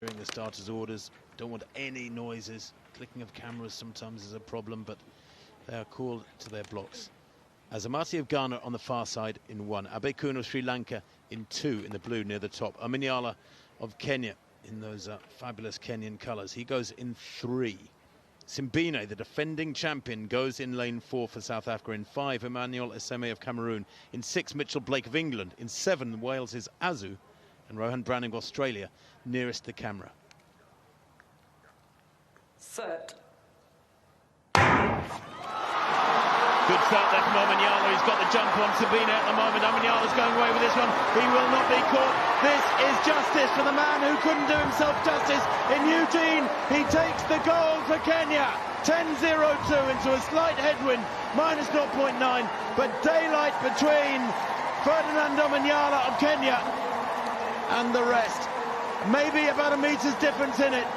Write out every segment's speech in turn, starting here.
Hearing the starter's orders, don't want any noises. Clicking of cameras sometimes is a problem, but they are called to their blocks. Azamati of Ghana on the far side in 1. Abekun of Sri Lanka in 2 in the blue near the top. Omanyala of Kenya in those fabulous Kenyan colours. He goes in 3. Simbine, the defending champion, goes in lane 4 for South Africa. In 5, Emmanuel Eseme of Cameroon. In 6, Mitchell Blake of England. In 7, Wales' Azu. And Rohan Browning of Australia nearest the camera. Set. Good start there from Omanyala. He's got the jump on Sabina at the moment. Omanyala's going away with this one. He will not be caught. This is justice for the man who couldn't do himself justice in Eugene. He takes the goal for Kenya. 10-0-2 into a slight headwind, minus 0.9. But daylight between Ferdinand Omanyala of Kenya and the rest. Maybe about a meter's difference in it.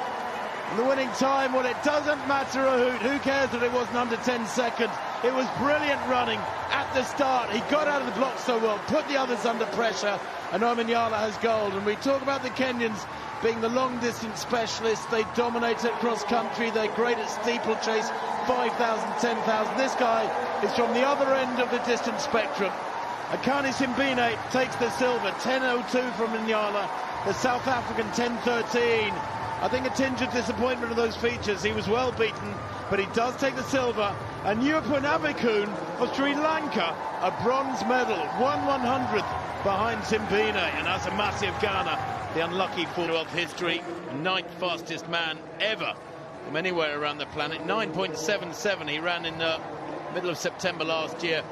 And the winning time, well, it doesn't matter a hoot. Who cares that it wasn't under 10 seconds? It was brilliant running at the start. He got out of the block so well, put the others under pressure, and Omanyala has gold. And we talk about the Kenyans being the long-distance specialists. They dominate at cross-country. They're great at steeplechase, 5,000, 10,000. This guy is from the other end of the distance spectrum. Akani Simbine takes the silver, 10.02 from Omanyala. The South African 10.13. I think a tinge of disappointment of those features. He was well beaten, but he does take the silver. And Nyupun Abekun of Sri Lanka, a bronze medal, 1/100th behind Simbine. And Azamati of Ghana, the unlucky commonwealth history, 9th fastest man ever from anywhere around the planet. 9.77 he ran in the middle of September last year.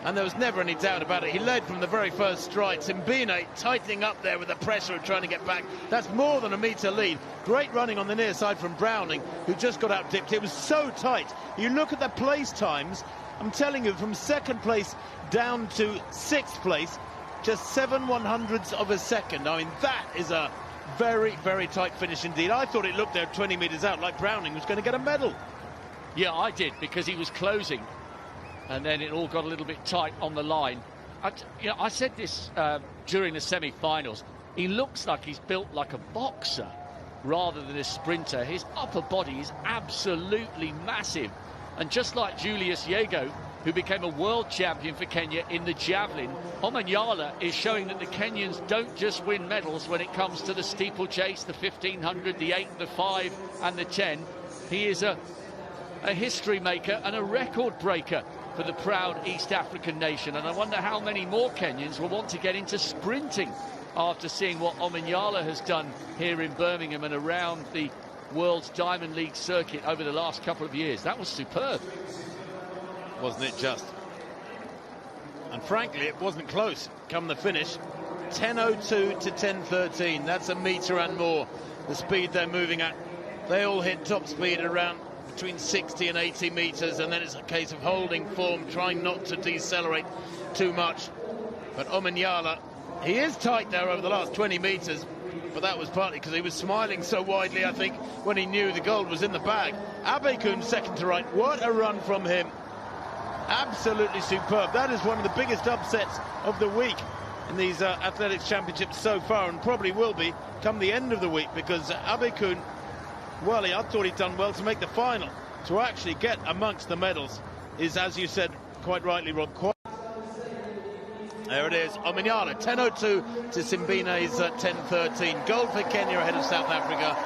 And there was never any doubt about it. He led from the very first stride. Simbine tightening up there with the pressure of trying to get back. That's more than a metre lead. Great running on the near side from Browning, who just got out-dipped. It was so tight. You look at the place times, I'm telling you, from 2nd place down to 6th place, just 7/100ths of a second. I mean, that is a very, very tight finish indeed. I thought it looked there 20 metres out, like Browning was going to get a medal. Yeah, I did, because he was closing. And then it all got a little bit tight on the line. I said this during the semi-finals. He looks like he's built like a boxer rather than a sprinter. His upper body is absolutely massive. And just like Julius Yego, who became a world champion for Kenya in the javelin, Omanyala is showing that the Kenyans don't just win medals when it comes to the steeplechase, the 1500, the 8, the 5 and the 10. He is a history maker and a record breaker for the proud East African nation. And I wonder how many more Kenyans will want to get into sprinting after seeing what Omanyala has done here in Birmingham and around the World's Diamond League circuit over the last couple of years. That was superb. Wasn't it just? And frankly, it wasn't close come the finish. 10.02 to 10.13. That's a metre and more, the speed they're moving at. They all hit top speed around between 60 and 80 metres, and then it's a case of holding form, trying not to decelerate too much. But Omanyala, he is tight there over the last 20 metres, but that was partly because he was smiling so widely, I think, when he knew the gold was in the bag. Abekun second to right. What a run from him. Absolutely superb. That is one of the biggest upsets of the week in these athletics championships so far, and probably will be come the end of the week, because Abekun, well, I thought he'd done well to make the final. To actually get amongst the medals is, as you said quite rightly, Rob, there it is, Omanyala, 10.02 to Simbine's 10.13. Gold for Kenya ahead of South Africa.